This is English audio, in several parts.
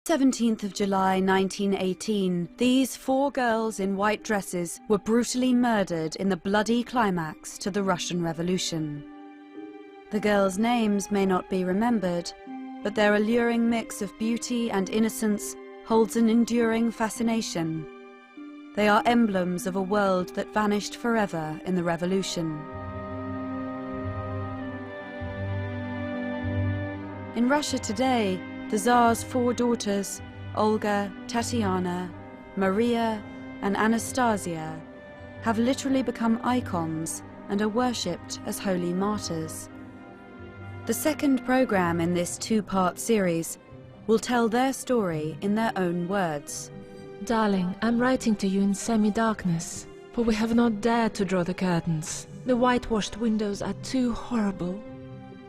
17th of July 1918, these 4 girls in white dresses were brutally murdered in the bloody climax to the Russian Revolution. The girls' names may not be remembered, but their alluring mix of beauty and innocence holds an enduring fascination. They are emblems of a world that vanished forever in the Revolution. In Russia today, the Tsar's 4 daughters, Olga, Tatiana, Maria, and Anastasia, have literally become icons and are worshipped as holy martyrs. The second program in this 2-part series will tell their story in their own words. Darling, I'm writing to you in semi-darkness, for we have not dared to draw the curtains. The whitewashed windows are too horrible.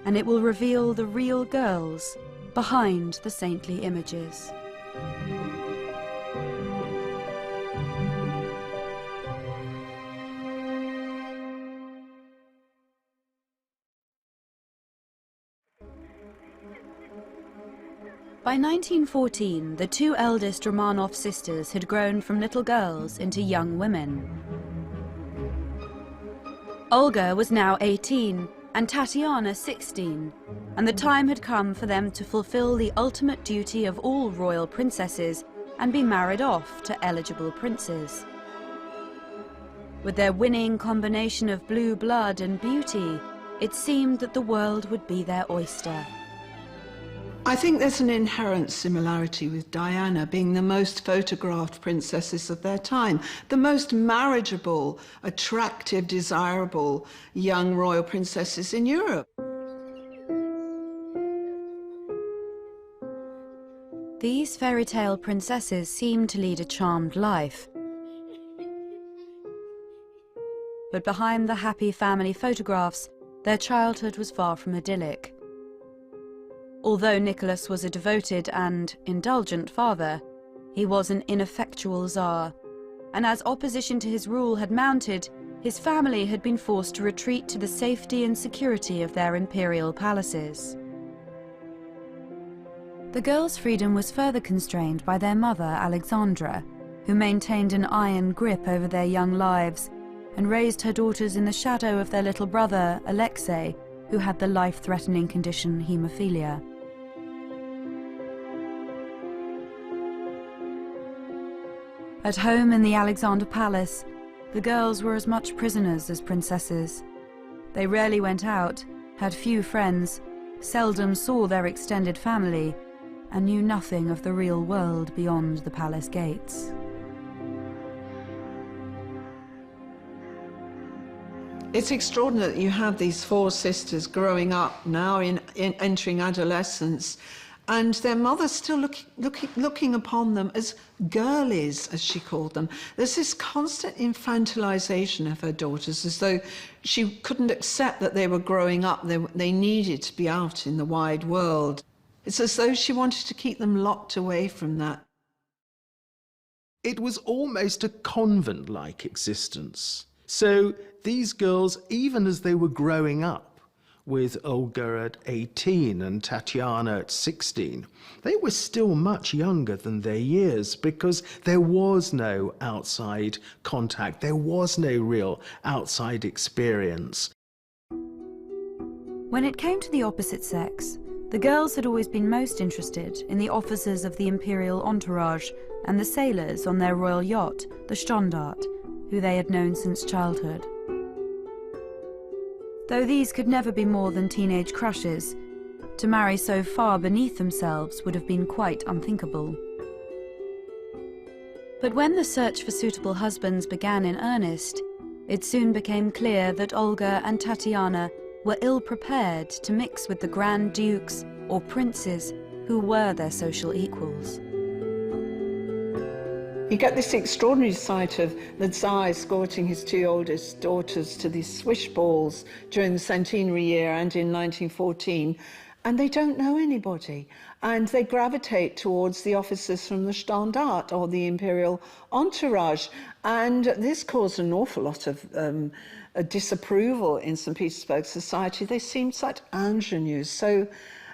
And it will reveal the real girls behind the saintly images. By 1914, the 2 eldest Romanov sisters had grown from little girls into young women. Olga was now 18, and Tatiana 16, and the time had come for them to fulfill the ultimate duty of all royal princesses and be married off to eligible princes. With their winning combination of blue blood and beauty, it seemed that the world would be their oyster. I think there's an inherent similarity with Diana being the most photographed princesses of their time, the most marriageable, attractive, desirable young royal princesses in Europe. These fairy tale princesses seemed to lead a charmed life. But behind the happy family photographs, their childhood was far from idyllic. Although Nicholas was a devoted and indulgent father, he was an ineffectual Tsar, and as opposition to his rule had mounted, his family had been forced to retreat to the safety and security of their imperial palaces. The girls' freedom was further constrained by their mother, Alexandra, who maintained an iron grip over their young lives and raised her daughters in the shadow of their little brother, Alexei, who had the life-threatening condition haemophilia. At home in the Alexandra Palace, the girls were as much prisoners as princesses. They rarely went out, had few friends, seldom saw their extended family, and knew nothing of the real world beyond the palace gates. It's extraordinary that you have these 4 sisters growing up now in entering adolescence, and their mother still looking upon them as girlies, as she called them. There's this constant infantilization of her daughters, as though she couldn't accept that they were growing up. They needed to be out in the wide world. It's as though she wanted to keep them locked away from that. It was almost a convent-like existence. So these girls, even as they were growing up, with Olga at 18 and Tatiana at 16, they were still much younger than their years because there was no outside contact, there was no real outside experience. When it came to the opposite sex, the girls had always been most interested in the officers of the imperial entourage and the sailors on their royal yacht, the Standard, who they had known since childhood. Though these could never be more than teenage crushes, to marry so far beneath themselves would have been quite unthinkable. But when the search for suitable husbands began in earnest, it soon became clear that Olga and Tatiana were ill-prepared to mix with the Grand Dukes or princes who were their social equals. You get this extraordinary sight of the Tsar escorting his 2 oldest daughters to these swish balls during the centenary year and in 1914, and they don't know anybody. And they gravitate towards the officers from the Standard or the imperial entourage. And this caused an awful lot of disapproval in St. Petersburg society. They seemed such ingenues, so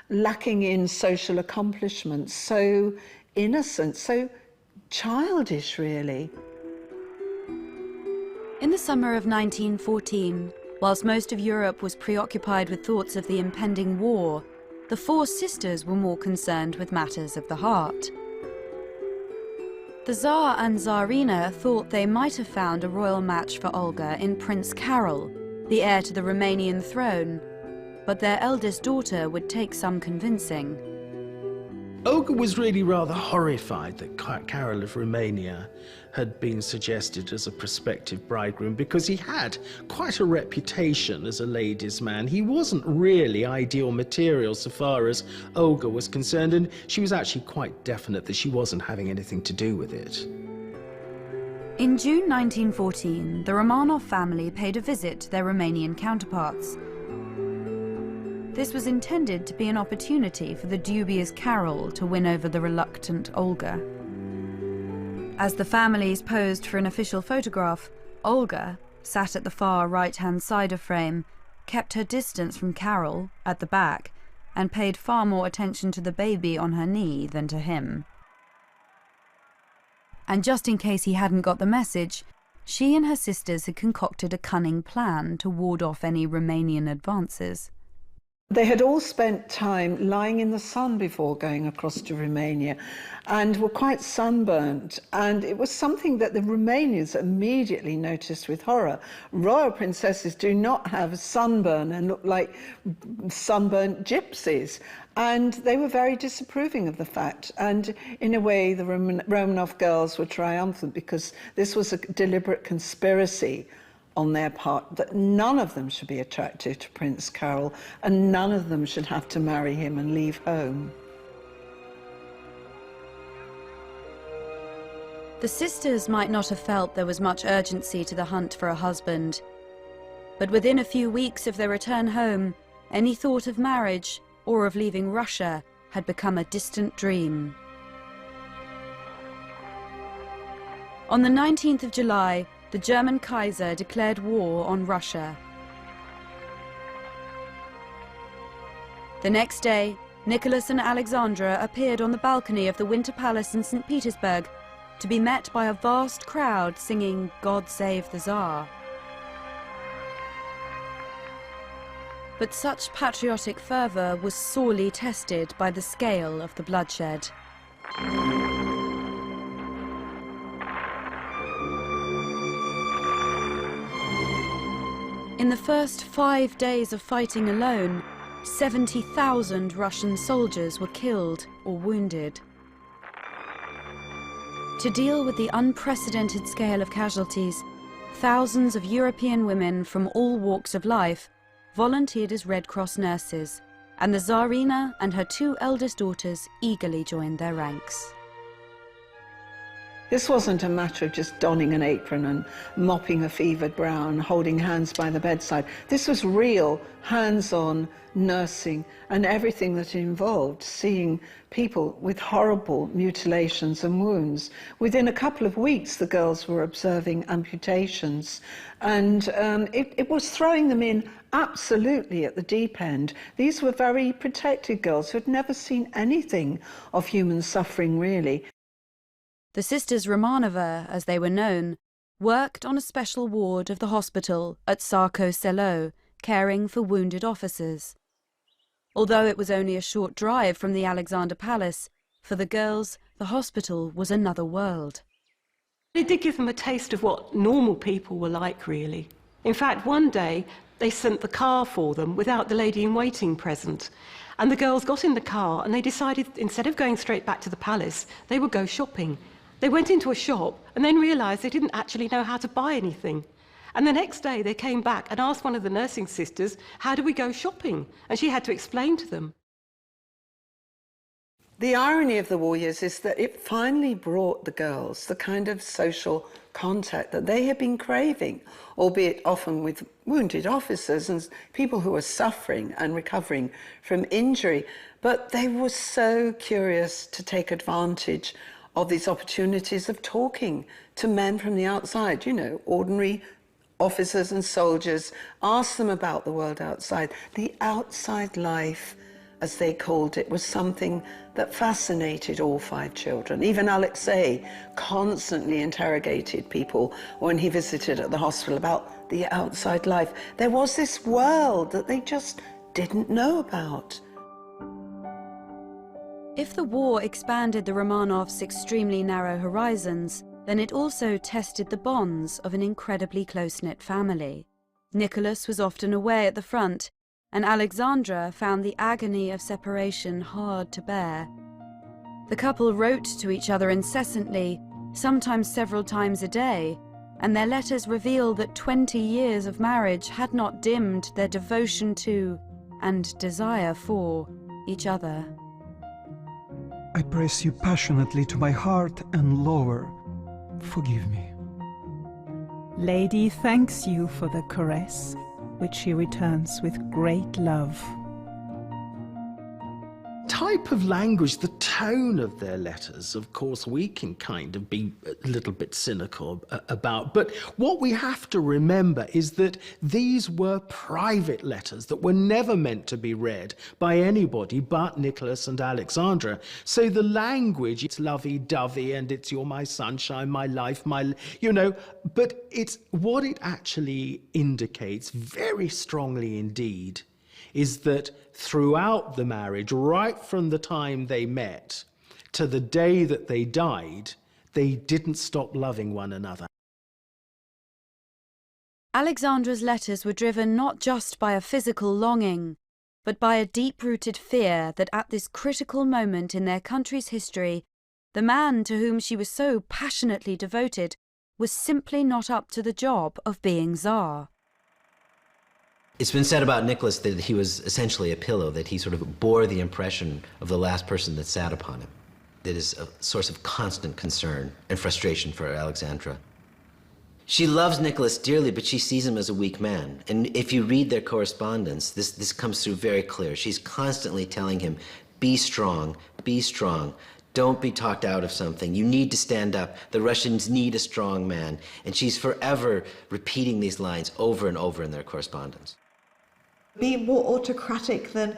lacking in social accomplishments, so innocent, so childish, really. In the summer of 1914, whilst most of Europe was preoccupied with thoughts of the impending war, the four sisters were more concerned with matters of the heart. The Tsar and Tsarina thought they might have found a royal match for Olga in Prince Carol, the heir to the Romanian throne, but their eldest daughter would take some convincing. Olga was really rather horrified that Carol of Romania had been suggested as a prospective bridegroom, because he had quite a reputation as a ladies' man. He wasn't really ideal material so far as Olga was concerned, and she was actually quite definite that she wasn't having anything to do with it. In June 1914, the Romanov family paid a visit to their Romanian counterparts. This was intended to be an opportunity for the dubious Carol to win over the reluctant Olga. As the families posed for an official photograph, Olga, sat at the far right-hand side of frame, kept her distance from Carol, at the back, and paid far more attention to the baby on her knee than to him. And just in case he hadn't got the message, she and her sisters had concocted a cunning plan to ward off any Romanian advances. They had all spent time lying in the sun before going across to Romania and were quite sunburnt, and it was something that the Romanians immediately noticed with horror. Royal princesses do not have sunburn and look like sunburnt gypsies, and they were very disapproving of the fact, and in a way the Romanov girls were triumphant, because this was a deliberate conspiracy on their part, that none of them should be attracted to Prince Carol and none of them should have to marry him and leave home. The sisters might not have felt there was much urgency to the hunt for a husband, but within a few weeks of their return home, any thought of marriage or of leaving Russia had become a distant dream. On the 19th of July, the German Kaiser declared war on Russia. The next day, Nicholas and Alexandra appeared on the balcony of the Winter Palace in St. Petersburg to be met by a vast crowd singing "God Save the Tsar." But such patriotic fervour was sorely tested by the scale of the bloodshed. In the first 5 days of fighting alone, 70,000 Russian soldiers were killed or wounded. To deal with the unprecedented scale of casualties, thousands of European women from all walks of life volunteered as Red Cross nurses, and the Tsarina and her 2 eldest daughters eagerly joined their ranks. This wasn't a matter of just donning an apron and mopping a fevered brow and holding hands by the bedside. This was real, hands-on nursing and everything that it involved, seeing people with horrible mutilations and wounds. Within a couple of weeks, the girls were observing amputations, and it was throwing them in absolutely at the deep end. These were very protected girls who had never seen anything of human suffering, really. The sisters Romanova, as they were known, worked on a special ward of the hospital at Sarko Selo, caring for wounded officers. Although it was only a short drive from the Alexandra Palace, for the girls, the hospital was another world. It did give them a taste of what normal people were like, really. In fact, one day, they sent the car for them without the lady-in-waiting present. And the girls got in the car and they decided, instead of going straight back to the palace, they would go shopping. They went into a shop and then realised they didn't actually know how to buy anything. And the next day they came back and asked one of the nursing sisters, how do we go shopping? And she had to explain to them. The irony of the war years is that it finally brought the girls the kind of social contact that they had been craving, albeit often with wounded officers and people who were suffering and recovering from injury. But they were so curious to take advantage of these opportunities of talking to men from the outside, you know, ordinary officers and soldiers, ask them about the world outside, the outside life as they called it, was something that fascinated all 5 children. Even Alexei constantly interrogated people when he visited at the hospital about the outside life. There was this world that they just didn't know about. If the war expanded the Romanovs' extremely narrow horizons, then it also tested the bonds of an incredibly close-knit family. Nicholas was often away at the front, and Alexandra found the agony of separation hard to bear. The couple wrote to each other incessantly, sometimes several times a day, and their letters reveal that 20 years of marriage had not dimmed their devotion to and desire for each other. I press you passionately to my heart and lower. Forgive me. Lady thanks you for the caress, which she returns with great love. Type of language, the tone of their letters, of course, we can kind of be a little bit cynical about. But what we have to remember is that these were private letters that were never meant to be read by anybody but Nicholas and Alexandra. So the language, it's lovey-dovey and it's you're my sunshine, my life, but it's what it actually indicates very strongly indeed is that throughout the marriage, right from the time they met to the day that they died, they didn't stop loving one another. Alexandra's letters were driven not just by a physical longing, but by a deep-rooted fear that at this critical moment in their country's history, the man to whom she was so passionately devoted was simply not up to the job of being Tsar. It's been said about Nicholas that he was essentially a pillow, that he sort of bore the impression of the last person that sat upon him. That is a source of constant concern and frustration for Alexandra. She loves Nicholas dearly, but she sees him as a weak man. And if you read their correspondence, this comes through very clear. She's constantly telling him, be strong, don't be talked out of something. You need to stand up. The Russians need a strong man. And she's forever repeating these lines over and over in their correspondence. Be more autocratic than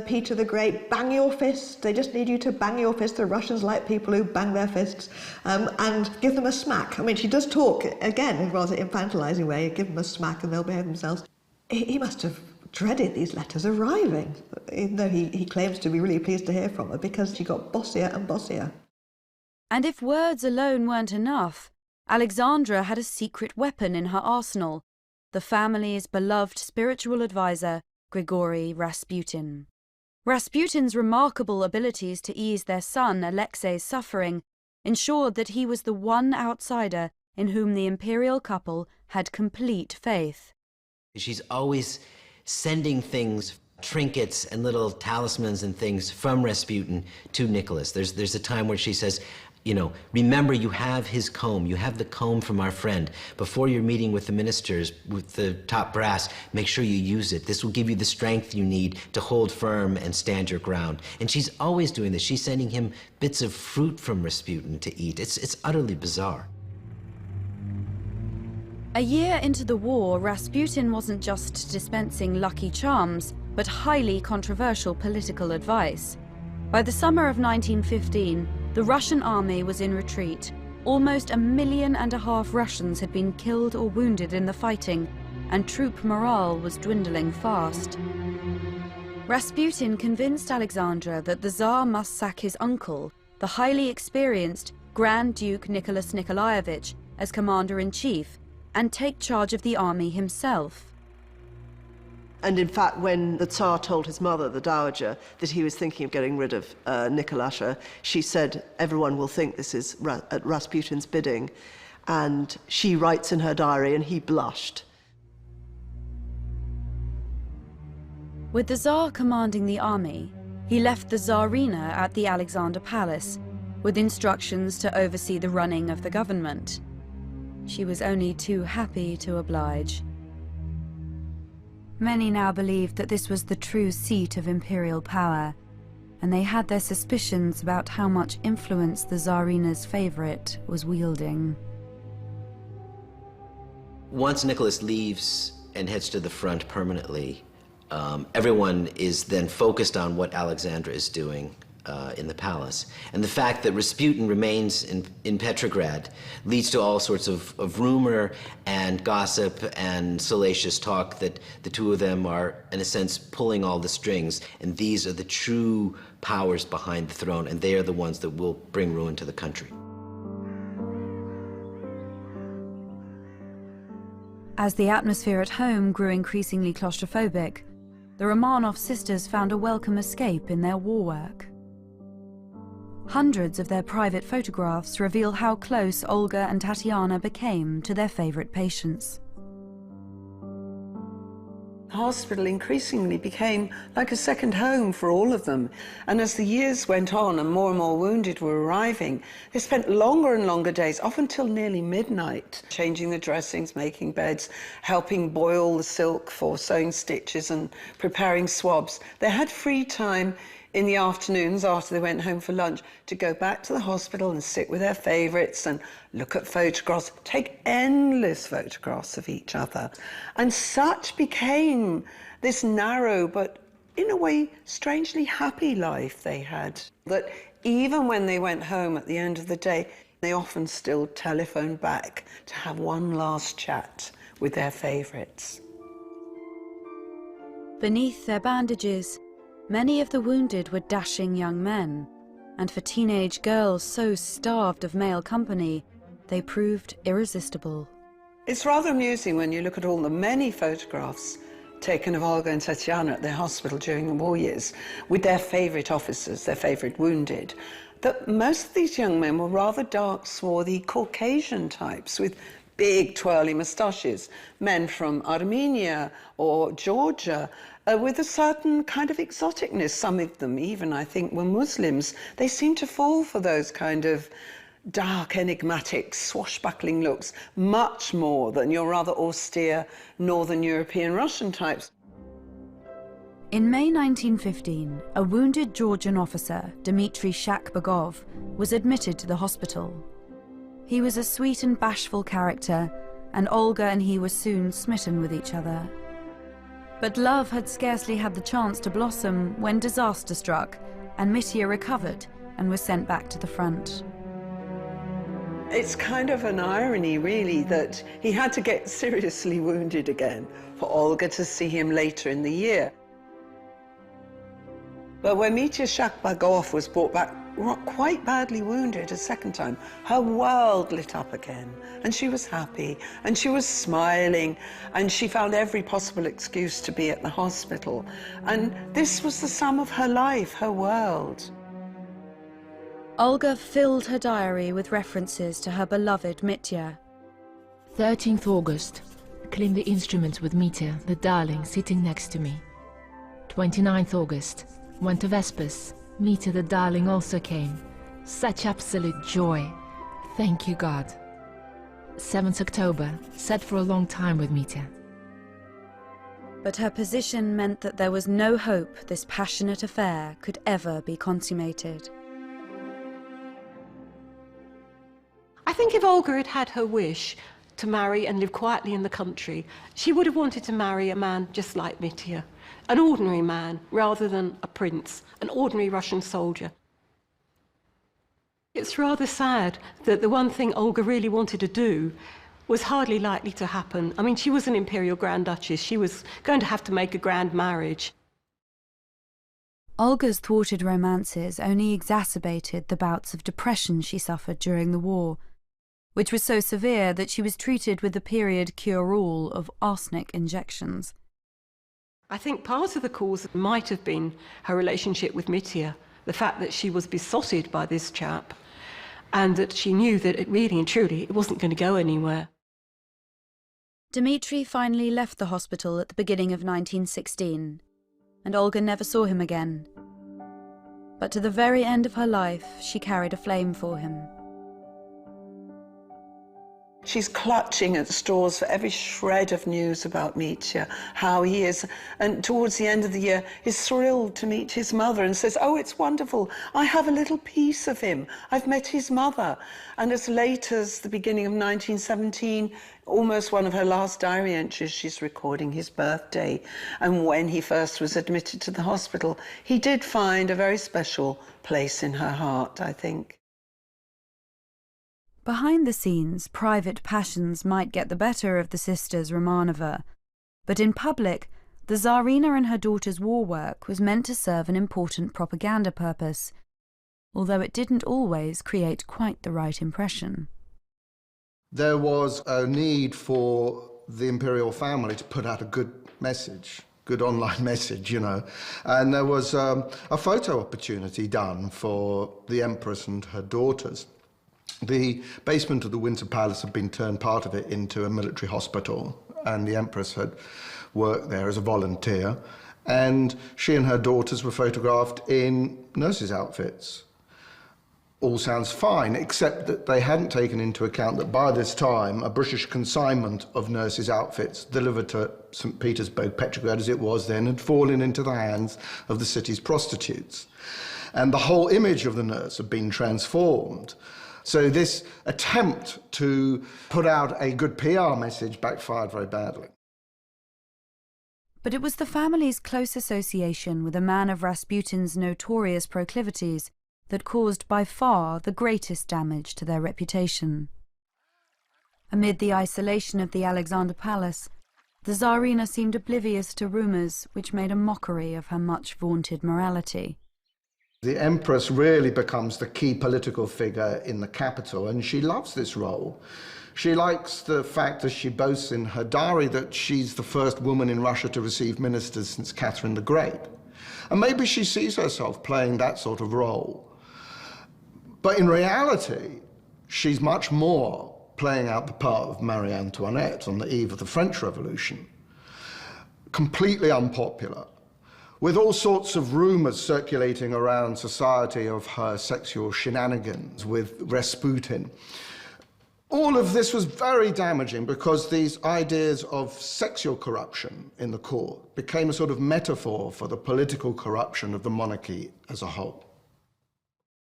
Peter the Great. Bang your fist. They just need you to bang your fist. The Russians like people who bang their fists. And give them a smack. I mean, she does talk, again, in a rather infantilizing way. Give them a smack and they'll behave themselves. He must have dreaded these letters arriving, even though he claims to be really pleased to hear from her, because she got bossier and bossier. And if words alone weren't enough, Alexandra had a secret weapon in her arsenal, the family's beloved spiritual advisor, Grigory Rasputin. Rasputin's remarkable abilities to ease their son Alexei's suffering ensured that he was the one outsider in whom the imperial couple had complete faith. She's always sending things, trinkets and little talismans and things from Rasputin to Nicholas. There's a time where she says, remember you have his comb, you have the comb from our friend. Before your meeting with the ministers, with the top brass, make sure you use it. This will give you the strength you need to hold firm and stand your ground. And she's always doing this. She's sending him bits of fruit from Rasputin to eat. It's utterly bizarre. A year into the war, Rasputin wasn't just dispensing lucky charms, but highly controversial political advice. By the summer of 1915, the Russian army was in retreat. Almost 1.5 million Russians had been killed or wounded in the fighting, and troop morale was dwindling fast. Rasputin convinced Alexandra that the Tsar must sack his uncle, the highly experienced Grand Duke Nicholas Nikolaevich, as commander-in-chief, and take charge of the army himself. And in fact, when the Tsar told his mother, the Dowager, that he was thinking of getting rid of Nicholasha, she said, everyone will think this is at Rasputin's bidding. And she writes in her diary, and he blushed. With the Tsar commanding the army, he left the Tsarina at the Alexander Palace, with instructions to oversee the running of the government. She was only too happy to oblige. Many now believed that this was the true seat of imperial power, and they had their suspicions about how much influence the Tsarina's favorite was wielding. Once Nicholas leaves and heads to the front permanently, Everyone is then focused on what Alexandra is doing in the palace. And the fact that Rasputin remains in Petrograd leads to all sorts of rumor and gossip and salacious talk that the two of them are, in a sense, pulling all the strings. And these are the true powers behind the throne, and they are the ones that will bring ruin to the country. As the atmosphere at home grew increasingly claustrophobic, the Romanov sisters found a welcome escape in their war work. Hundreds of their private photographs reveal how close Olga and Tatiana became to their favorite patients. The hospital increasingly became like a second home for all of them. And as the years went on and more wounded were arriving, they spent longer and longer days, often till nearly midnight, changing the dressings, making beds, helping boil the silk for sewing stitches and preparing swabs. They had free time in the afternoons after they went home for lunch to go back to the hospital and sit with their favourites and look at photographs, take endless photographs of each other. And such became this narrow but in a way strangely happy life they had, that even when they went home at the end of the day, they often still telephoned back to have one last chat with their favourites. Beneath their bandages, many of the wounded were dashing young men, and for teenage girls so starved of male company, they proved irresistible. It's rather amusing when you look at all the many photographs taken of Olga and Tatiana at their hospital during the war years, with their favourite officers, their favourite wounded, that most of these young men were rather dark, swarthy Caucasian types with big twirly moustaches, men from Armenia or Georgia, with a certain kind of exoticness. Some of them even, I think, were Muslims. They seemed to fall for those kind of dark, enigmatic, swashbuckling looks, much more than your rather austere Northern European Russian types. In May 1915, a wounded Georgian officer, Dmitry Shakbagov, was admitted to the hospital. He was a sweet and bashful character, and Olga and he were soon smitten with each other. But love had scarcely had the chance to blossom when disaster struck, and Mitya recovered and was sent back to the front. It's kind of an irony, really, that he had to get seriously wounded again for Olga to see him later in the year. But when Mitya Shakbagov was brought back quite badly wounded a second time, her world lit up again, and she was happy, and she was smiling, and she found every possible excuse to be at the hospital. And this was the sum of her life, her world. Olga filled her diary with references to her beloved Mitya. 13th August. Clean the instruments with Mitya, the darling, sitting next to me. 29th August. Went to Vespers. Mitya, the darling, also came. Such absolute joy. Thank you, God. 7th October. Sat for a long time with Mitya. But her position meant that there was no hope this passionate affair could ever be consummated. I think if Olga had had her wish to marry and live quietly in the country, she would have wanted to marry a man just like Mitya, an ordinary man rather than a prince, an ordinary Russian soldier. It's rather sad that the one thing Olga really wanted to do was hardly likely to happen. I mean, she was an imperial grand duchess. She was going to have to make a grand marriage. Olga's thwarted romances only exacerbated the bouts of depression she suffered during the war, which was so severe that she was treated with the period cure-all of arsenic injections. I think part of the cause might have been her relationship with Mitya, the fact that she was besotted by this chap, and that she knew that it really and truly it wasn't going to go anywhere. Dmitry finally left the hospital at the beginning of 1916, and Olga never saw him again. But to the very end of her life, she carried a flame for him. She's clutching at straws for every shred of news about Mitya, how he is. And towards the end of the year, is thrilled to meet his mother and says, oh, it's wonderful. I have a little piece of him. I've met his mother. And as late as the beginning of 1917, almost one of her last diary entries, she's recording his birthday. And when he first was admitted to the hospital, he did find a very special place in her heart, I think. Behind the scenes, private passions might get the better of the sisters Romanova, but in public, the Tsarina and her daughter's war work was meant to serve an important propaganda purpose, although it didn't always create quite the right impression. There was a need for the imperial family to put out a good message, good online message, you know, and there was a photo opportunity done for the Empress and her daughters. The basement of the Winter Palace had been turned, part of it, into a military hospital, and the Empress had worked there as a volunteer, and she and her daughters were photographed in nurses' outfits. All sounds fine, except that they hadn't taken into account that by this time a British consignment of nurses' outfits delivered to St. Petersburg, Petrograd as it was then, had fallen into the hands of the city's prostitutes. And the whole image of the nurse had been transformed. So this attempt to put out a good PR message backfired very badly. But it was the family's close association with a man of Rasputin's notorious proclivities that caused by far the greatest damage to their reputation. Amid the isolation of the Alexandra Palace, the Tsarina seemed oblivious to rumours which made a mockery of her much vaunted morality. The Empress really becomes the key political figure in the capital, and she loves this role. She likes the fact, as she boasts in her diary, that she's the first woman in Russia to receive ministers since Catherine the Great. And maybe she sees herself playing that sort of role. But in reality, she's much more playing out the part of Marie Antoinette on the eve of the French Revolution. Completely unpopular, with all sorts of rumours circulating around society of her sexual shenanigans with Rasputin. All of this was very damaging because these ideas of sexual corruption in the court became a sort of metaphor for the political corruption of the monarchy as a whole.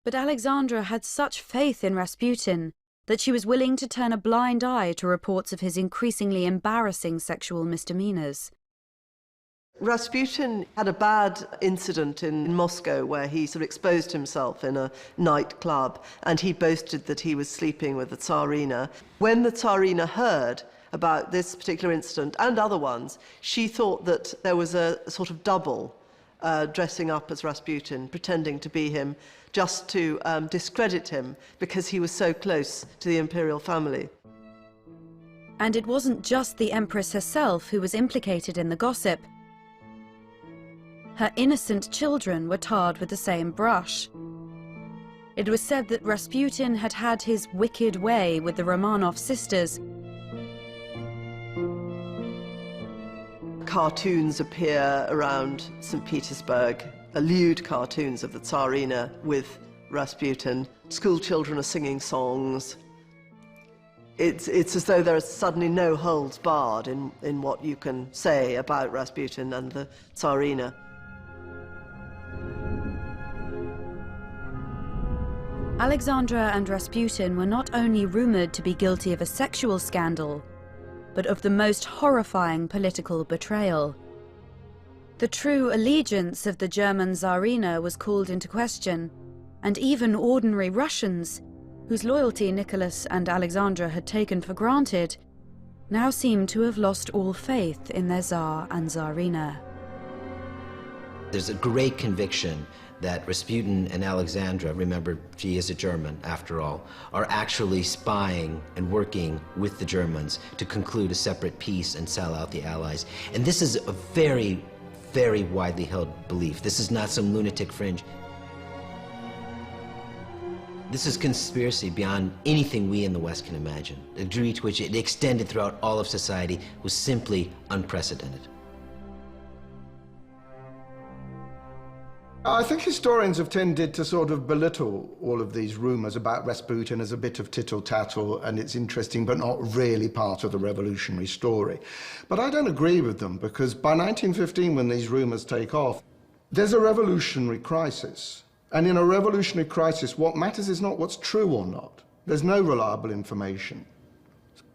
But Alexandra had such faith in Rasputin that she was willing to turn a blind eye to reports of his increasingly embarrassing sexual misdemeanours. Rasputin had a bad incident in Moscow where he sort of exposed himself in a nightclub, and he boasted that he was sleeping with the Tsarina. When the Tsarina heard about this particular incident and other ones, she thought that there was a sort of double dressing up as Rasputin, pretending to be him, just to discredit him because he was so close to the imperial family. And it wasn't just the Empress herself who was implicated in the gossip. Her innocent children were tarred with the same brush. It was said that Rasputin had had his wicked way with the Romanov sisters. Cartoons appear around St. Petersburg, lewd cartoons of the Tsarina with Rasputin. School children are singing songs. It's as though there is suddenly no holds barred in what you can say about Rasputin and the Tsarina. Alexandra and Rasputin were not only rumoured to be guilty of a sexual scandal, but of the most horrifying political betrayal. The true allegiance of the German Tsarina was called into question, and even ordinary Russians, whose loyalty Nicholas and Alexandra had taken for granted, now seemed to have lost all faith in their Tsar and Tsarina. There's a great conviction that Rasputin and Alexandra, remember she is a German after all, are actually spying and working with the Germans to conclude a separate peace and sell out the Allies. And this is a very, very widely held belief. This is not some lunatic fringe. This is conspiracy beyond anything we in the West can imagine. The degree to which it extended throughout all of society was simply unprecedented. I think historians have tended to sort of belittle all of these rumours about Rasputin as a bit of tittle-tattle, and it's interesting but not really part of the revolutionary story. But I don't agree with them, because by 1915, when these rumours take off, there's a revolutionary crisis. And in a revolutionary crisis, what matters is not what's true or not. There's no reliable information.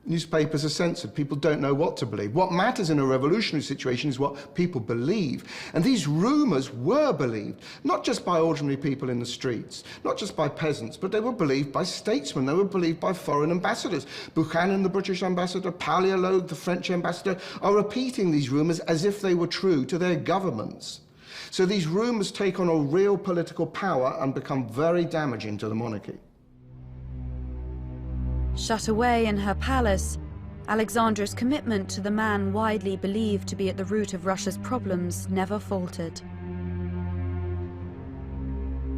Newspapers are censored. People don't know what to believe. What matters in a revolutionary situation is what people believe. And these rumours were believed, not just by ordinary people in the streets, not just by peasants, but they were believed by statesmen. They were believed by foreign ambassadors. Buchanan, the British ambassador, Palaiolog, the French ambassador, are repeating these rumours as if they were true to their governments. So these rumours take on a real political power and become very damaging to the monarchy. Shut away in her palace, Alexandra's commitment to the man widely believed to be at the root of Russia's problems never faltered.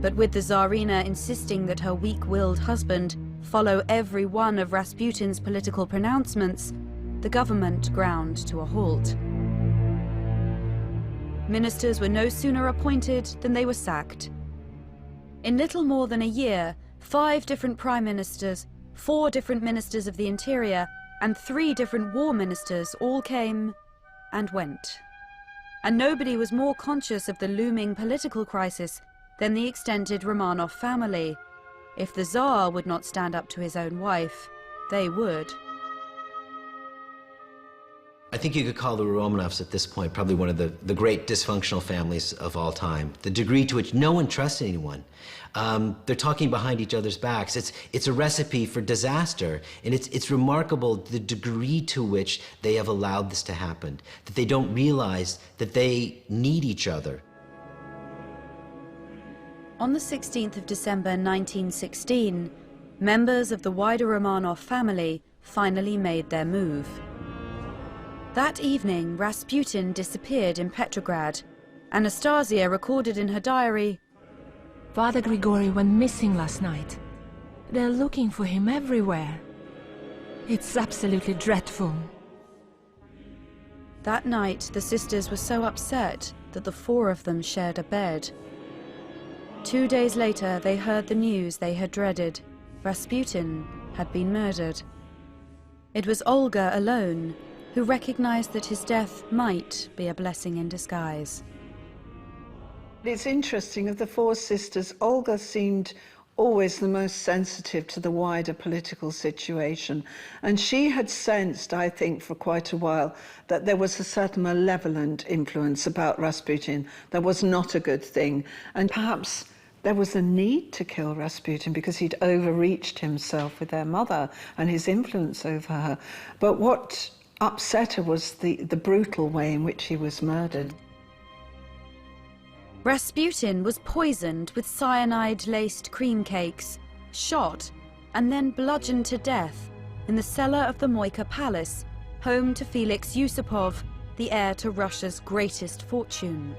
But with the Tsarina insisting that her weak-willed husband follow every one of Rasputin's political pronouncements, the government ground to a halt. Ministers were no sooner appointed than they were sacked. In little more than a year, 5 different prime ministers, 4 different ministers of the interior, and 3 different war ministers all came and went. And nobody was more conscious of the looming political crisis than the extended Romanov family. If the Tsar would not stand up to his own wife, they would. I think you could call the Romanovs at this point probably one of the great dysfunctional families of all time. The degree to which no one trusts anyone. They're talking behind each other's backs. It's a recipe for disaster, and it's remarkable the degree to which they have allowed this to happen, that they don't realize that they need each other. On the 16th of December 1916, members of the wider Romanov family finally made their move. That evening, Rasputin disappeared in Petrograd. Anastasia recorded in her diary, Father Grigory went missing last night. They're looking for him everywhere. It's absolutely dreadful. That night, the sisters were so upset that the 4 of them shared a bed. 2 days later, they heard the news they had dreaded. Rasputin had been murdered. It was Olga alone who recognized that his death might be a blessing in disguise. It's interesting, of the 4 sisters, Olga seemed always the most sensitive to the wider political situation. And she had sensed, I think, for quite a while, that there was a certain malevolent influence about Rasputin that was not a good thing. And perhaps there was a need to kill Rasputin because he'd overreached himself with their mother and his influence over her. But what upset her was the brutal way in which he was murdered. Rasputin was poisoned with cyanide-laced cream cakes, shot, and then bludgeoned to death in the cellar of the Moika Palace, home to Felix Yusupov, the heir to Russia's greatest fortune.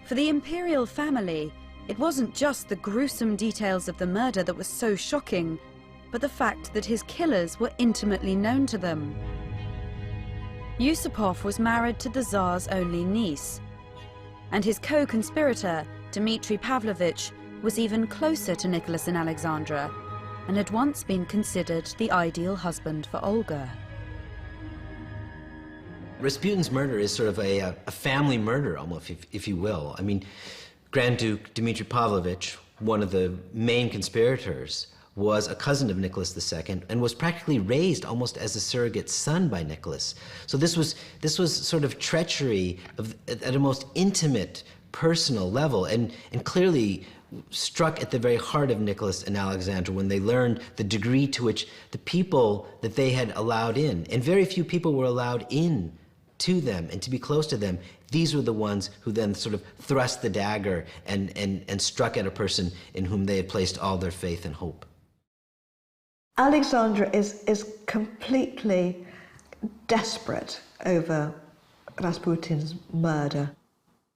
For the imperial family, it wasn't just the gruesome details of the murder that was so shocking, but the fact that his killers were intimately known to them. Yusupov was married to the Tsar's only niece, and his co-conspirator, Dmitry Pavlovich, was even closer to Nicholas and Alexandra, and had once been considered the ideal husband for Olga. Rasputin's murder is sort of a family murder, almost, if you will. I mean, Grand Duke Dmitry Pavlovich, one of the main conspirators, was a cousin of Nicholas II and was practically raised almost as a surrogate son by Nicholas. So this was sort of treachery at a most intimate, personal level, and clearly struck at the very heart of Nicholas and Alexandra when they learned the degree to which the people that they had allowed in, and very few people were allowed in to them and to be close to them, these were the ones who then sort of thrust the dagger and struck at a person in whom they had placed all their faith and hope. Alexandra is completely desperate over Rasputin's murder.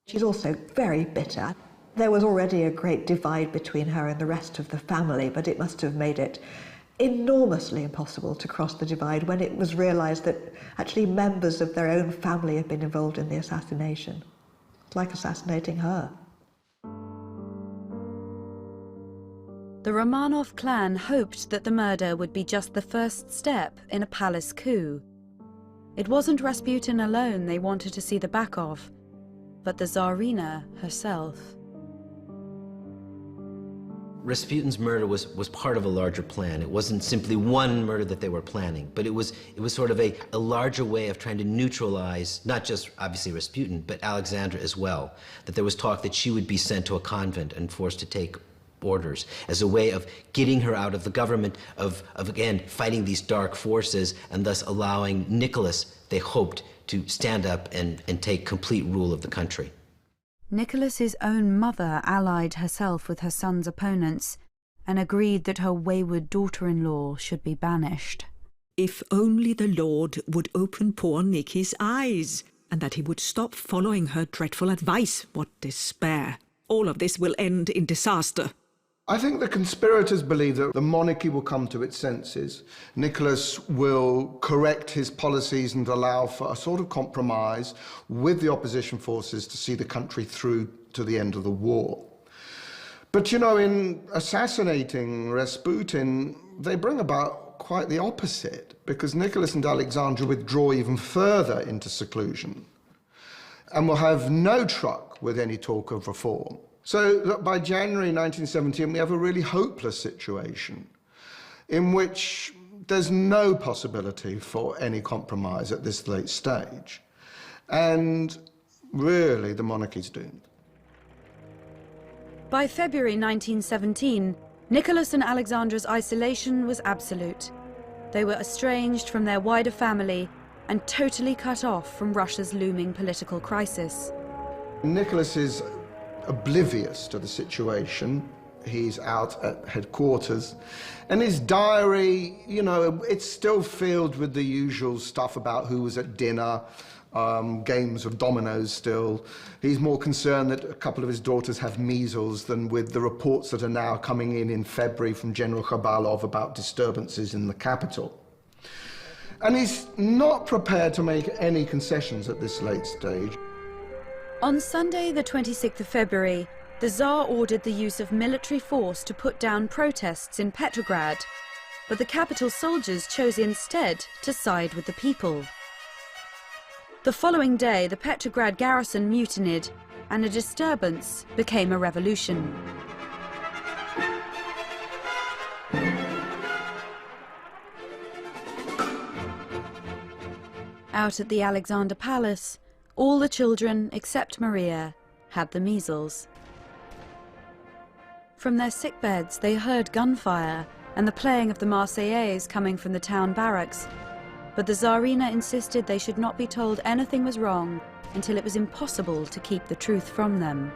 She's also very bitter. There was already a great divide between her and the rest of the family, but it must have made it enormously impossible to cross the divide when it was realised that actually members of their own family had been involved in the assassination. like assassinating her. The Romanov clan hoped that the murder would be just the first step in a palace coup. It wasn't Rasputin alone they wanted to see the back of, but the Tsarina herself. Rasputin's murder was part of a larger plan. It wasn't simply one murder that they were planning, but it was sort of a larger way of trying to neutralize, not just obviously Rasputin, but Alexandra as well. That there was talk that she would be sent to a convent and forced to take orders as a way of getting her out of the government, of again, fighting these dark forces, and thus allowing Nicholas, they hoped, to stand up and take complete rule of the country. Nicholas's own mother allied herself with her son's opponents and agreed that her wayward daughter-in-law should be banished. If only the Lord would open poor Nicky's eyes, and that he would stop following her dreadful advice. What despair! All of this will end in disaster. I think the conspirators believe that the monarchy will come to its senses. Nicholas will correct his policies and allow for a sort of compromise with the opposition forces to see the country through to the end of the war. But, you know, in assassinating Rasputin, they bring about quite the opposite, because Nicholas and Alexandra withdraw even further into seclusion and will have no truck with any talk of reform. So that by January 1917, we have a really hopeless situation in which there's no possibility for any compromise at this late stage. And really, the monarchy's doomed. By February 1917, Nicholas and Alexandra's isolation was absolute. They were estranged from their wider family and totally cut off from Russia's looming political crisis. Nicholas is oblivious to the situation. He's out at headquarters, and his diary, you know, it's still filled with the usual stuff about who was at dinner, games of dominoes still. He's more concerned that a couple of his daughters have measles than with the reports that are now coming in February from General Khabalov about disturbances in the capital. And he's not prepared to make any concessions at this late stage. On Sunday, the 26th of February, the Tsar ordered the use of military force to put down protests in Petrograd, but the capital soldiers chose instead to side with the people. The following day, the Petrograd garrison mutinied, and a disturbance became a revolution. Out at the Alexander Palace, all the children, except Maria, had the measles. From their sickbeds, they heard gunfire and the playing of the Marseillaise coming from the town barracks, but the Tsarina insisted they should not be told anything was wrong until it was impossible to keep the truth from them.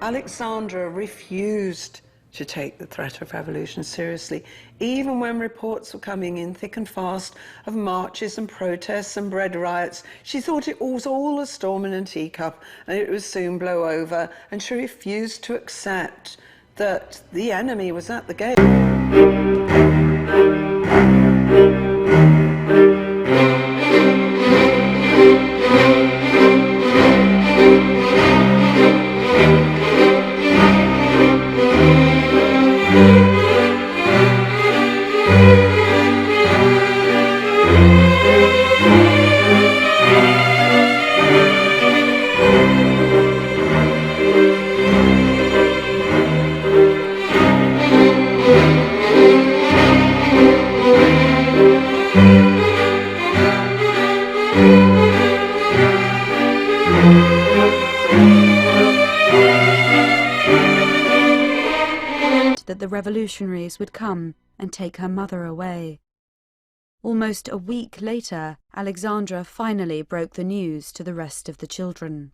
Alexandra refused to take the threat of revolution seriously, even when reports were coming in thick and fast of marches and protests and bread riots. She thought it was all a storm in a teacup and it would soon blow over, and she refused to accept that the enemy was at the gate. That the revolutionaries would come and take her mother away. Almost a week later, Alexandra finally broke the news to the rest of the children.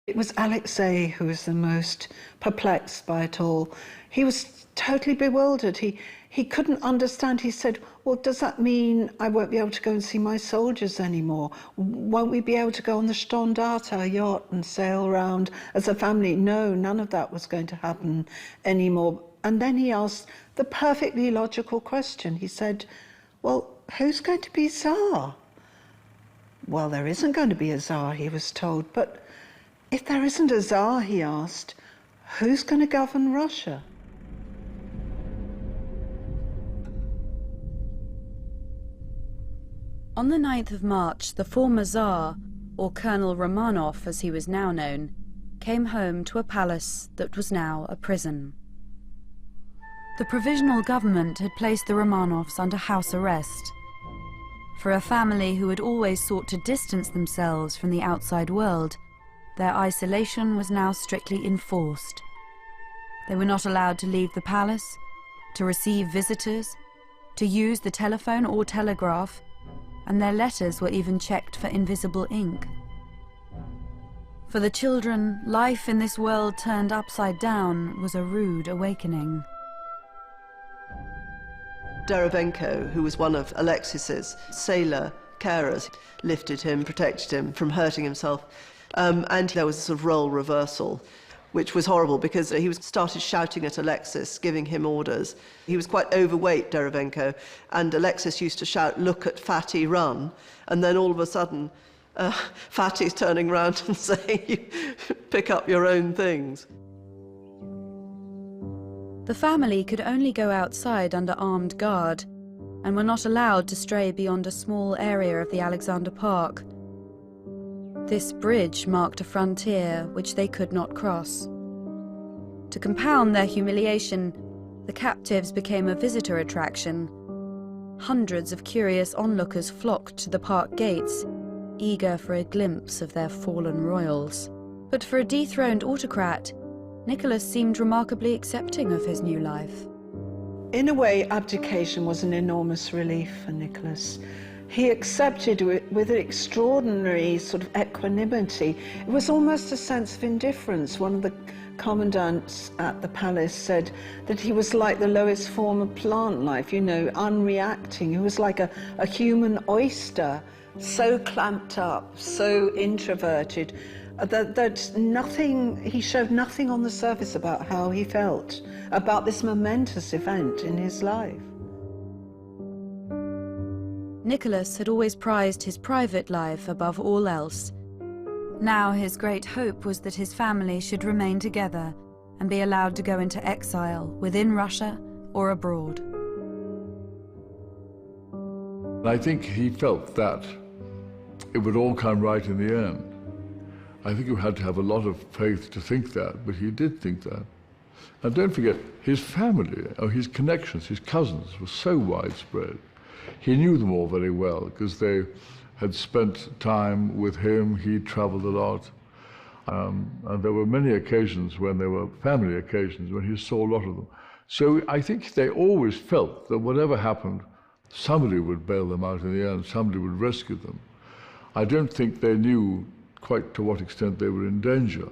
It was Alexei who was the most perplexed by it all. He was totally bewildered. He couldn't understand. He said, well, does that mean I won't be able to go and see my soldiers anymore? Won't we be able to go on the Stondart, our yacht, and sail around as a family? No, none of that was going to happen anymore. And then he asked the perfectly logical question. He said, well, who's going to be Tsar? Well, there isn't going to be a Tsar, he was told. But if there isn't a Tsar, he asked, who's going to govern Russia? On the 9th of March, the former Tsar, or Colonel Romanov as he was now known, came home to a palace that was now a prison. The provisional government had placed the Romanovs under house arrest. For a family who had always sought to distance themselves from the outside world, their isolation was now strictly enforced. They were not allowed to leave the palace, to receive visitors, to use the telephone or telegraph, and their letters were even checked for invisible ink. For the children, life in this world turned upside down was a rude awakening. Derivenko, who was one of Alexis's sailor carers, lifted him, protected him from hurting himself. And there was a sort of role reversal, which was horrible because he started shouting at Alexis, giving him orders. He was quite overweight, Derivenko, and Alexis used to shout, "Look at Fatty, run." And then all of a sudden, Fatty's turning around and saying, "Pick up your own things." The family could only go outside under armed guard and were not allowed to stray beyond a small area of the Alexandra Park. This bridge marked a frontier which they could not cross. To compound their humiliation, the captives became a visitor attraction. Hundreds of curious onlookers flocked to the park gates, eager for a glimpse of their fallen royals. But for a dethroned autocrat, Nicholas seemed remarkably accepting of his new life. In a way, abdication was an enormous relief for Nicholas. He accepted it with an extraordinary sort of equanimity. It was almost a sense of indifference. One of the commandants at the palace said that he was like the lowest form of plant life, you know, unreacting. He was like a human oyster, so clamped up, so introverted, that nothing, he showed nothing on the surface about how he felt about this momentous event in his life. Nicholas had always prized his private life above all else. Now his great hope was that his family should remain together and be allowed to go into exile within Russia or abroad. I think he felt that it would all come right in the end. I think you had to have a lot of faith to think that, but he did think that. And don't forget, his family, or his connections, his cousins, were so widespread. He knew them all very well because they had spent time with him. He traveled a lot. And there were many occasions when there were family occasions when he saw a lot of them. So I think they always felt that whatever happened, somebody would bail them out in the end, somebody would rescue them. I don't think they knew quite to what extent they were in danger.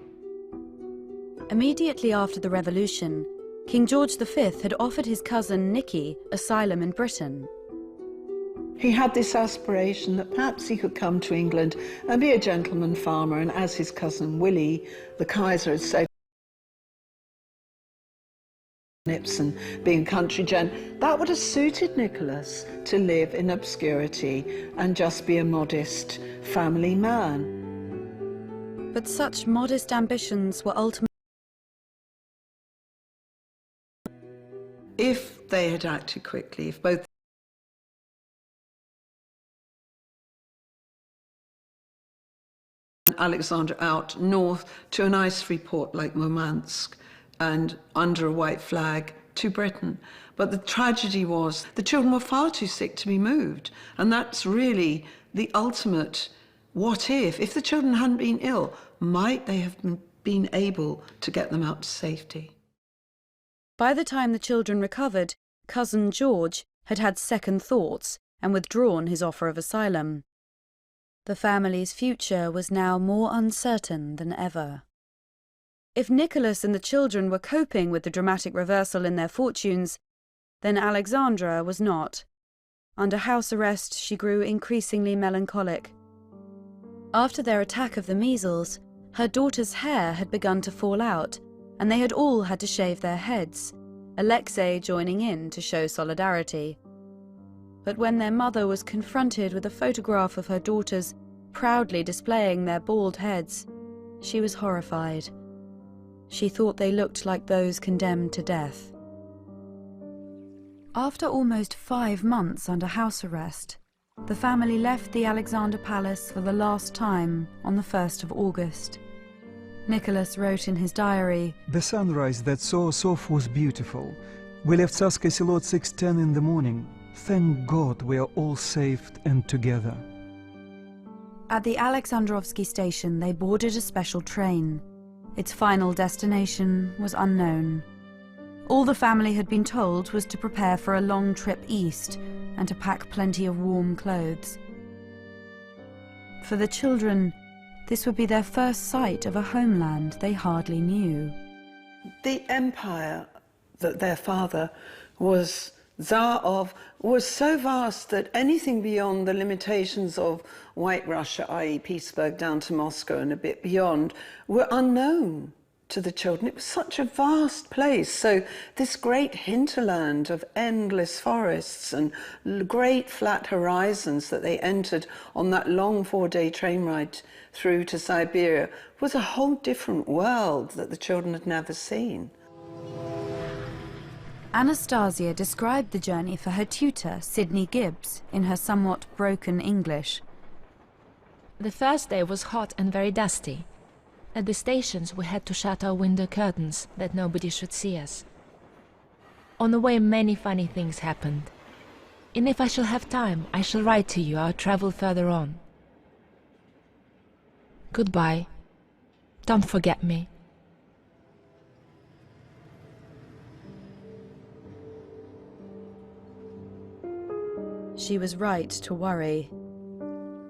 Immediately after the revolution, King George V had offered his cousin Nicky asylum in Britain. He had this aspiration that perhaps he could come to England and be a gentleman farmer, and as his cousin Willie, the Kaiser, had said, and being a country gent, that would have suited Nicholas to live in obscurity and just be a modest family man. But such modest ambitions were ultimately... If they had acted quickly, if both Alexandra out north to an ice-free port like Murmansk and under a white flag to Britain. But the tragedy was the children were far too sick to be moved, and that's really the ultimate what if. If the children hadn't been ill, might they have been able to get them out to safety? By the time the children recovered, cousin George had had second thoughts and withdrawn his offer of asylum. The family's future was now more uncertain than ever. If Nicholas and the children were coping with the dramatic reversal in their fortunes, then Alexandra was not. Under house arrest, she grew increasingly melancholic. After their attack of the measles, her daughter's hair had begun to fall out, and they had all had to shave their heads, Alexei joining in to show solidarity. But when their mother was confronted with a photograph of her daughters, proudly displaying their bald heads. She was horrified. She thought they looked like those condemned to death. After almost 5 months under house arrest, the family left the Alexandra Palace for the last time on the 1st of August. Nicholas wrote in his diary, "The sunrise that saw us off was beautiful. We left Tsarskoye Selo at 6:10 in the morning. Thank God we are all safe and together." At the Alexandrovsky station, they boarded a special train. Its final destination was unknown. All the family had been told was to prepare for a long trip east and to pack plenty of warm clothes. For the children, this would be their first sight of a homeland they hardly knew. The empire that their father was Tsar of was so vast that anything beyond the limitations of White Russia, i.e. Petersburg down to Moscow and a bit beyond, were unknown to the children. It was such a vast place. So this great hinterland of endless forests and great flat horizons that they entered on that long 4-day train ride through to Siberia was a whole different world that the children had never seen. Anastasia described the journey for her tutor, Sidney Gibbs, in her somewhat broken English. The first day was hot and very dusty. At the stations we had to shut our window curtains that nobody should see us. On the way many funny things happened. And if I shall have time, I shall write to you our travel further on. Goodbye. Don't forget me. She was right to worry.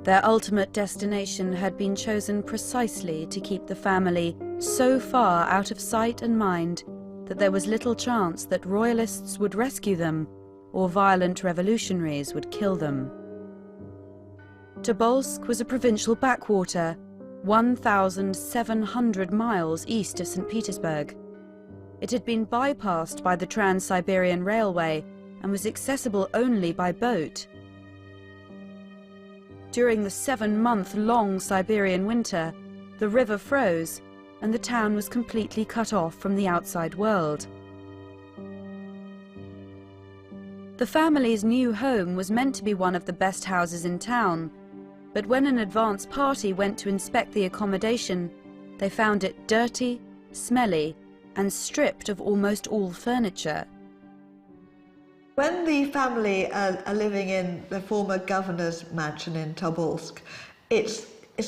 Their ultimate destination had been chosen precisely to keep the family so far out of sight and mind that there was little chance that royalists would rescue them or violent revolutionaries would kill them. Tobolsk was a provincial backwater, 1,700 miles east of St. Petersburg. It had been bypassed by the Trans-Siberian Railway and was accessible only by boat. During the 7-month-long Siberian winter, the river froze and the town was completely cut off from the outside world. The family's new home was meant to be one of the best houses in town, but when an advance party went to inspect the accommodation, they found it dirty, smelly, and stripped of almost all furniture. When the family are living in the former governor's mansion in Tobolsk, it's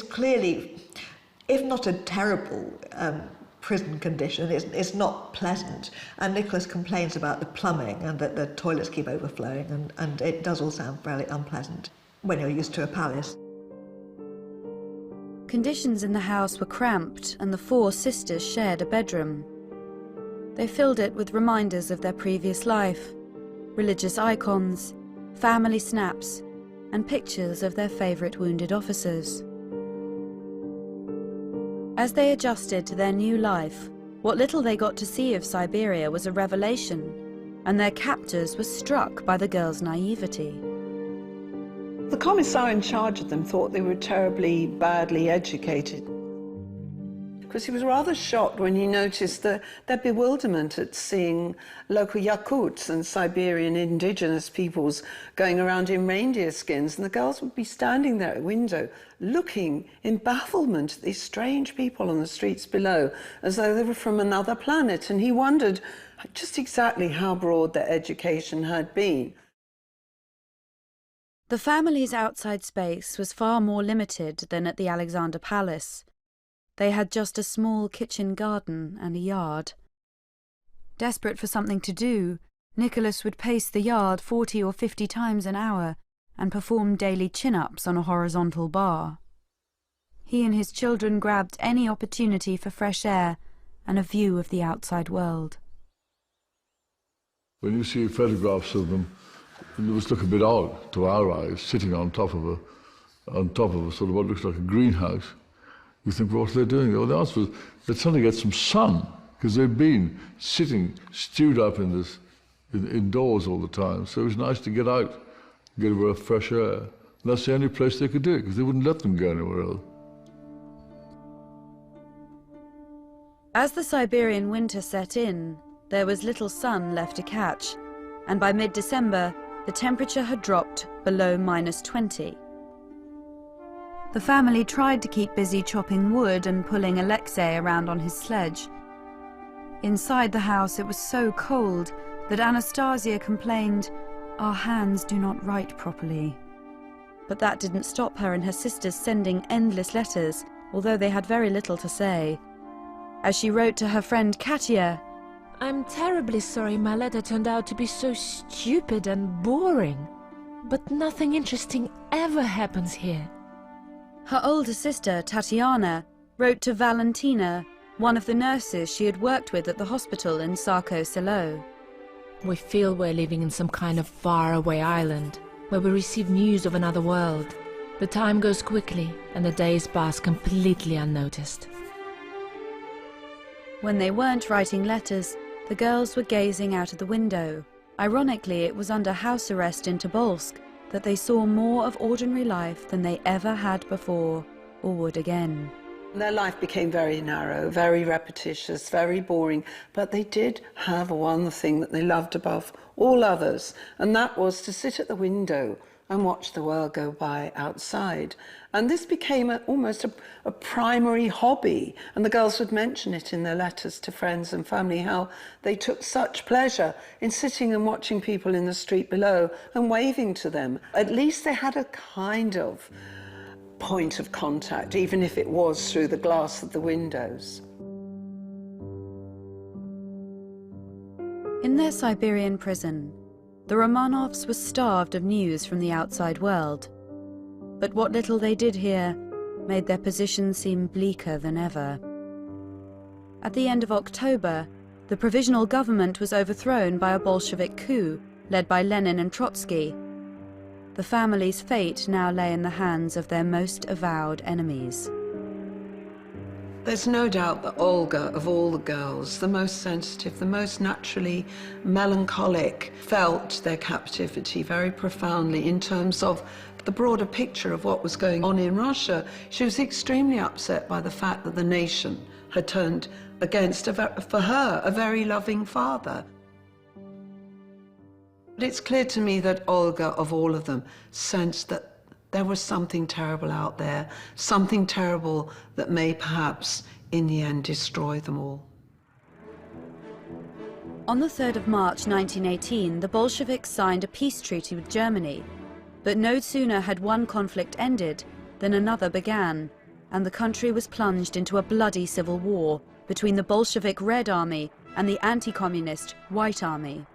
clearly, if not a terrible prison condition, it's not pleasant. And Nicholas complains about the plumbing and that the toilets keep overflowing, and it does all sound fairly unpleasant when you're used to a palace. Conditions in the house were cramped, and the 4 sisters shared a bedroom. They filled it with reminders of their previous life, religious icons, family snaps, and pictures of their favourite wounded officers. As they adjusted to their new life, what little they got to see of Siberia was a revelation, and their captors were struck by the girls' naivety. The commissar in charge of them thought they were terribly badly educated, because he was rather shocked when he noticed their bewilderment at seeing local Yakuts and Siberian indigenous peoples going around in reindeer skins, and the girls would be standing there at a window looking in bafflement at these strange people on the streets below, as though they were from another planet, and he wondered just exactly how broad their education had been. The family's outside space was far more limited than at the Alexandra Palace. They had just a small kitchen garden and a yard. Desperate for something to do, Nicholas would pace the yard 40 or 50 times an hour and perform daily chin-ups on a horizontal bar. He and his children grabbed any opportunity for fresh air and a view of the outside world. When you see photographs of them, it must look a bit odd to our eyes, sitting on top of a sort of what looks like a greenhouse. You think, well, what are they doing? Well, the answer was they'd suddenly get some sun, because they'd been sitting, stewed up indoors all the time. So it was nice to get out, get a bit of fresh air. And that's the only place they could do it, because they wouldn't let them go anywhere else. As the Siberian winter set in, there was little sun left to catch, and by mid-December, the temperature had dropped below -20. The family tried to keep busy chopping wood and pulling Alexei around on his sledge. Inside the house, it was so cold that Anastasia complained, "Our hands do not write properly." But that didn't stop her and her sisters sending endless letters, although they had very little to say. As she wrote to her friend Katia, I'm terribly sorry my letter turned out to be so stupid and boring. But nothing interesting ever happens here. Her older sister, Tatiana, wrote to Valentina, one of the nurses she had worked with at the hospital in Sarko-Selo. We feel we're living in some kind of faraway island, where we receive news of another world. The time goes quickly, and the days pass completely unnoticed. When they weren't writing letters, the girls were gazing out of the window. Ironically, it was under house arrest in Tobolsk that they saw more of ordinary life than they ever had before, or would again. Their life became very narrow, very repetitious, very boring, but they did have one thing that they loved above all others, and that was to sit at the window and watch the world go by outside. And this became almost a primary hobby, and the girls would mention it in their letters to friends and family, how they took such pleasure in sitting and watching people in the street below and waving to them. At least they had a kind of point of contact, even if it was through the glass of the windows. In their Siberian prison, the Romanovs were starved of news from the outside world. But what little they did hear made their position seem bleaker than ever. At the end of October, the provisional government was overthrown by a Bolshevik coup led by Lenin and Trotsky. The family's fate now lay in the hands of their most avowed enemies. There's no doubt that Olga, of all the girls, the most sensitive, the most naturally melancholic, felt their captivity very profoundly in terms of the broader picture of what was going on in Russia. She was extremely upset by the fact that the nation had turned against, for her, a very loving father. But it's clear to me that Olga, of all of them, sensed that there was something terrible out there, something terrible that may perhaps, in the end, destroy them all. On the 3rd of March 1918, the Bolsheviks signed a peace treaty with Germany. But no sooner had one conflict ended than another began, and the country was plunged into a bloody civil war between the Bolshevik Red Army and the anti-communist White Army.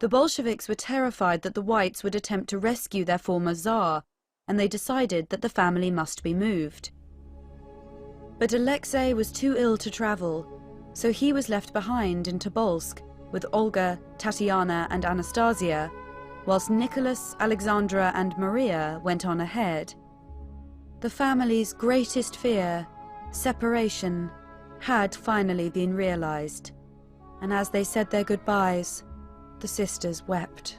The Bolsheviks were terrified that the Whites would attempt to rescue their former Tsar, and they decided that the family must be moved. But Alexei was too ill to travel, so he was left behind in Tobolsk with Olga, Tatiana and Anastasia, whilst Nicholas, Alexandra and Maria went on ahead. The family's greatest fear, separation, had finally been realized, and as they said their goodbyes, the sisters wept.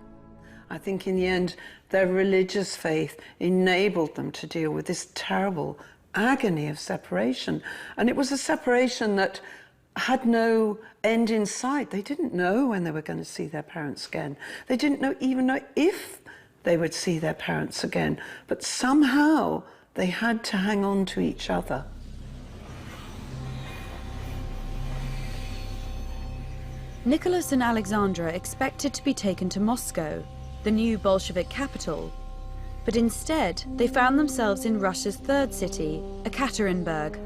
I think in the end, their religious faith enabled them to deal with this terrible agony of separation. And it was a separation that had no end in sight. They didn't know when they were going to see their parents again. They didn't even know if they would see their parents again. But somehow they had to hang on to each other. Nicholas and Alexandra expected to be taken to Moscow, the new Bolshevik capital, but instead they found themselves in Russia's third city, Ekaterinburg,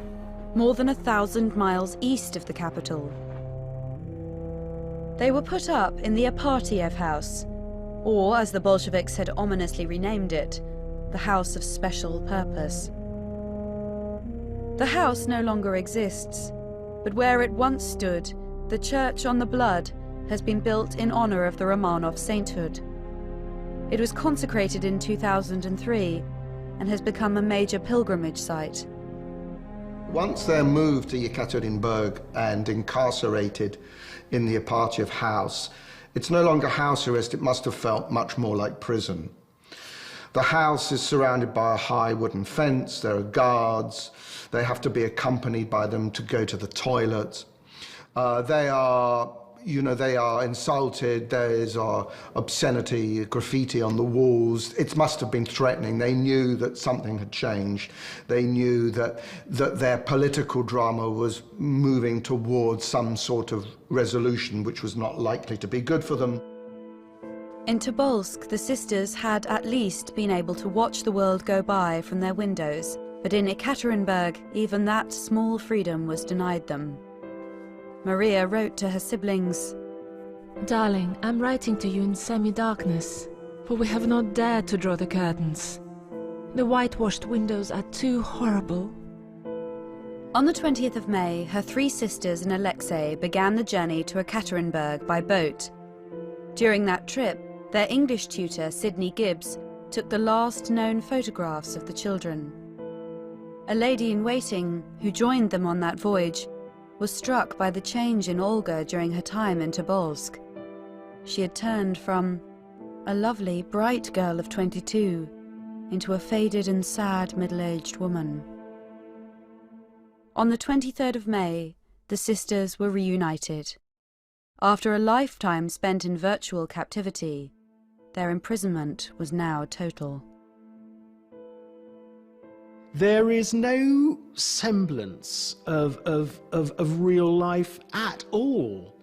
more than 1,000 miles east of the capital. They were put up in the Apartiev house, or as the Bolsheviks had ominously renamed it, the House of Special Purpose. The house no longer exists, but where it once stood, the Church on the Blood has been built in honor of the Romanov sainthood. It was consecrated in 2003 and has become a major pilgrimage site. Once they're moved to Yekaterinburg and incarcerated in the Apartiev house, it's no longer house arrest. It must have felt much more like prison. The house is surrounded by a high wooden fence. There are guards. They have to be accompanied by them to go to the toilet. They are insulted. There is obscenity, graffiti on the walls. It must have been threatening. They knew that something had changed. They knew that their political drama was moving towards some sort of resolution which was not likely to be good for them. In Tobolsk, the sisters had at least been able to watch the world go by from their windows, but in Ekaterinburg, even that small freedom was denied them. Maria wrote to her siblings, "Darling, I'm writing to you in semi-darkness, for we have not dared to draw the curtains. The whitewashed windows are too horrible." On the 20th of May, her 3 sisters and Alexei began the journey to Ekaterinburg by boat. During that trip, their English tutor, Sidney Gibbs, took the last known photographs of the children. A lady-in-waiting, who joined them on that voyage, was struck by the change in Olga during her time in Tobolsk. She had turned from a lovely, bright girl of 22 into a faded and sad middle-aged woman. On the 23rd of May, the sisters were reunited. After a lifetime spent in virtual captivity, their imprisonment was now total. There is no semblance of real life at all.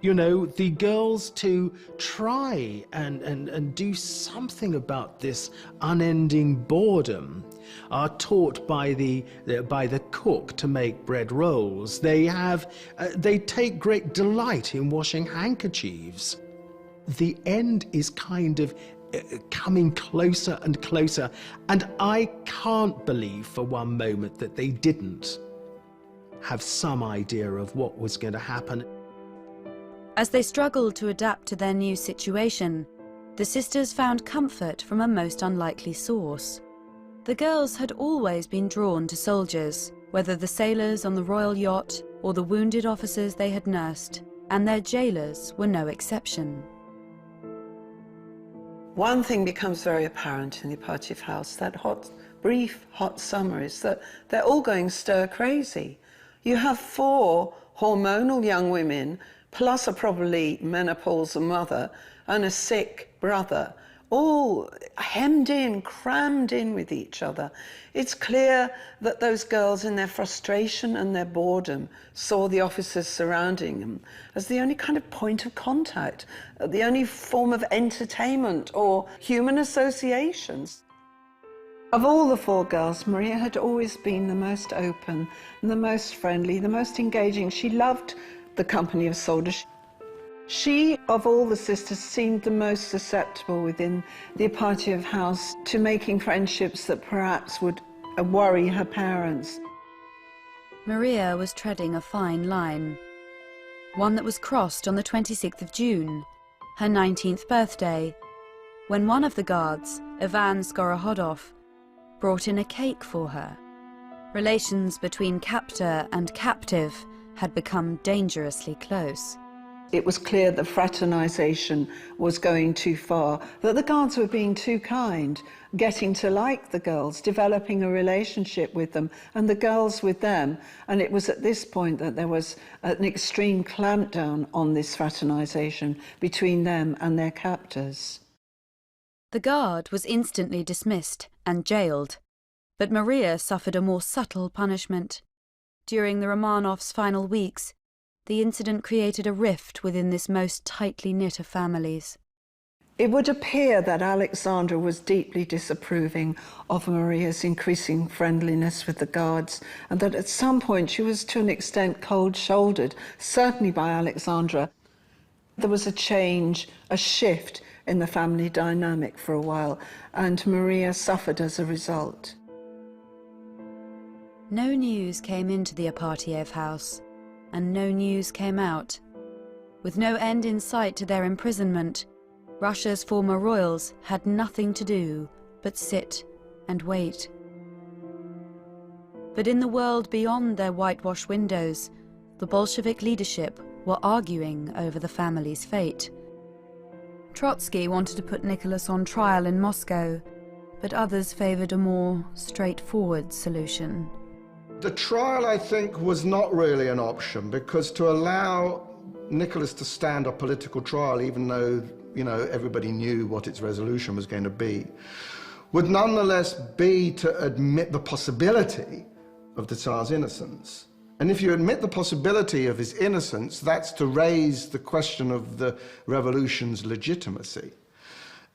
You know, the girls to try and do something about this unending boredom are taught by the cook to make bread rolls. They take great delight in washing handkerchiefs. The end is kind of coming closer and closer, and I can't believe for one moment that they didn't have some idea of what was going to happen. As they struggled to adapt to their new situation, the sisters found comfort from a most unlikely source. The girls had always been drawn to soldiers, whether the sailors on the royal yacht or the wounded officers they had nursed, and their jailers were no exception. One thing becomes very apparent in the Apachev house, that brief hot summer, is that they're all going stir crazy. You have 4 hormonal young women, plus a probably menopausal mother, and a sick brother, all hemmed in, crammed in with each other. It's clear that those girls, in their frustration and their boredom, saw the officers surrounding them as the only kind of point of contact, the only form of entertainment or human associations. Of all the 4 girls, Maria had always been the most open, the most friendly, the most engaging. She loved the company of soldiers. She, of all the sisters, seemed the most susceptible within the Apachev house to making friendships that perhaps would worry her parents. Maria was treading a fine line, one that was crossed on the 26th of June, her 19th birthday, when one of the guards, Ivan Skorohodov, brought in a cake for her. Relations between captor and captive had become dangerously close. It was clear that fraternization was going too far, that the guards were being too kind, getting to like the girls, developing a relationship with them, and the girls with them. And it was at this point that there was an extreme clampdown on this fraternization between them and their captors. The guard was instantly dismissed and jailed, but Maria suffered a more subtle punishment. During the Romanovs' final weeks, the incident created a rift within this most tightly knit of families. It would appear that Alexandra was deeply disapproving of Maria's increasing friendliness with the guards, and that at some point she was to an extent cold-shouldered, certainly by Alexandra. There was a change, a shift in the family dynamic for a while, and Maria suffered as a result. No news came into the Apachev house, and no news came out. With no end in sight to their imprisonment, Russia's former royals had nothing to do but sit and wait. But in the world beyond their whitewashed windows, the Bolshevik leadership were arguing over the family's fate. Trotsky wanted to put Nicholas on trial in Moscow, but others favoured a more straightforward solution. The trial, I think, was not really an option, because to allow Nicholas to stand a political trial, even though, you know, everybody knew what its resolution was going to be, would nonetheless be to admit the possibility of the Tsar's innocence. And if you admit the possibility of his innocence, that's to raise the question of the revolution's legitimacy.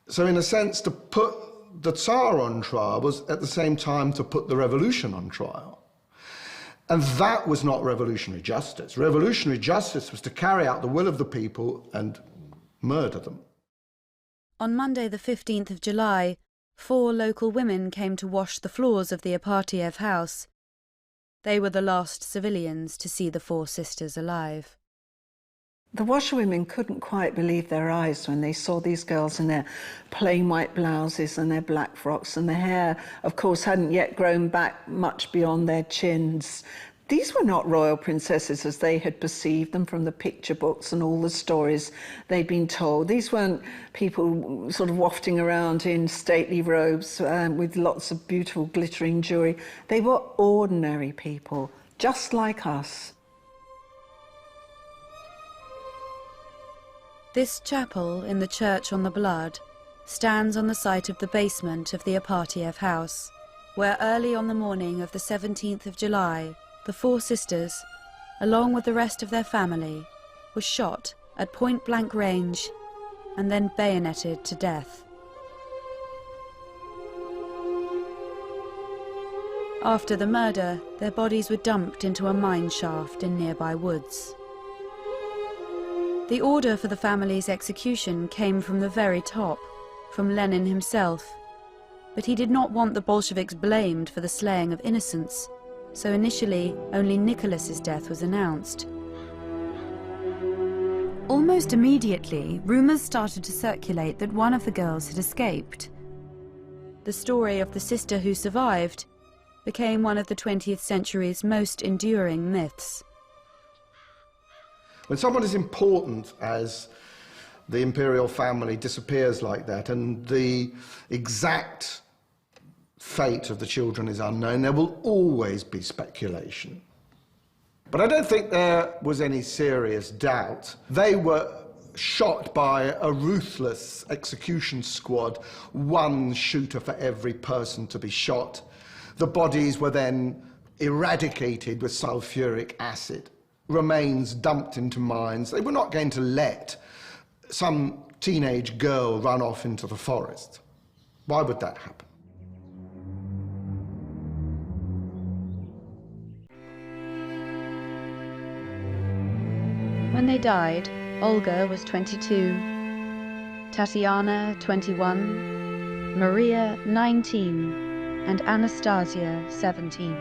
So in a sense, to put the Tsar on trial was at the same time to put the revolution on trial. And that was not revolutionary justice. Revolutionary justice was to carry out the will of the people and murder them. On Monday the 15th of July, 4 local women came to wash the floors of the Apartiev house. They were the last civilians to see the 4 sisters alive. The washerwomen couldn't quite believe their eyes when they saw these girls in their plain white blouses and their black frocks, and the hair, of course, hadn't yet grown back much beyond their chins. These were not royal princesses as they had perceived them from the picture books and all the stories they'd been told. These weren't people sort of wafting around in stately robes with lots of beautiful glittering jewelry. They were ordinary people, just like us. This chapel in the Church on the Blood stands on the site of the basement of the Apartiev house, where early on the morning of the 17th of July, the 4 sisters, along with the rest of their family, were shot at point-blank range and then bayoneted to death. After the murder, their bodies were dumped into a mine shaft in nearby woods. The order for the family's execution came from the very top, from Lenin himself, but he did not want the Bolsheviks blamed for the slaying of innocents, so initially only Nicholas's death was announced. Almost immediately, rumours started to circulate that one of the girls had escaped. The story of the sister who survived became one of the 20th century's most enduring myths. When someone as important as the imperial family disappears like that, and the exact fate of the children is unknown, there will always be speculation. But I don't think there was any serious doubt. They were shot by a ruthless execution squad, 1 shooter for every person to be shot. The bodies were then eradicated with sulfuric acid. Remains dumped into mines. They were not going to let some teenage girl run off into the forest. Why would that happen? When they died, Olga was 22, Tatiana 21, Maria 19, and Anastasia 17.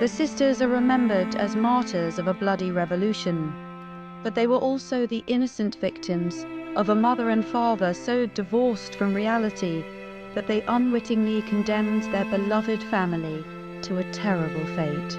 The sisters are remembered as martyrs of a bloody revolution, but they were also the innocent victims of a mother and father so divorced from reality that they unwittingly condemned their beloved family to a terrible fate.